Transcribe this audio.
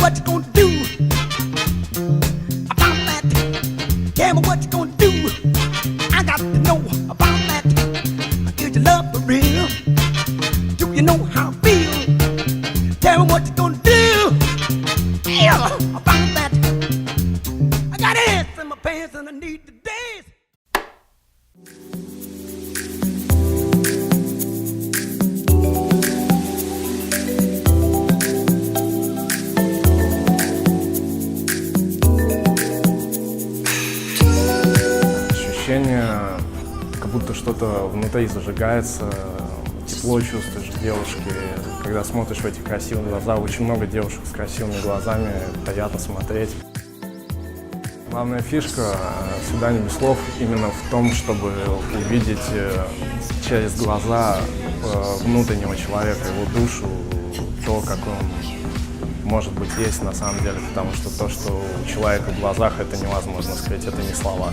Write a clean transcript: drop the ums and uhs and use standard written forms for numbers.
what you gonna do about that? Tell me what you gonna do. I got to know about that. Is your love for real? Do you know how I feel? Tell me what you gonna do. Yeah, about that. I got ants in my pants and I need to dance. Ощущение, как будто что-то внутри зажигается, тепло чувствуешь к девушке. Когда смотришь в эти красивые глаза, очень много девушек с красивыми глазами, приятно смотреть. Главная фишка «Свидание без слов» именно в том, чтобы увидеть через глаза внутреннего человека, его душу, то, как он, может быть, есть на самом деле, потому что то, что у человека в глазах, это невозможно скрыть, это не слова.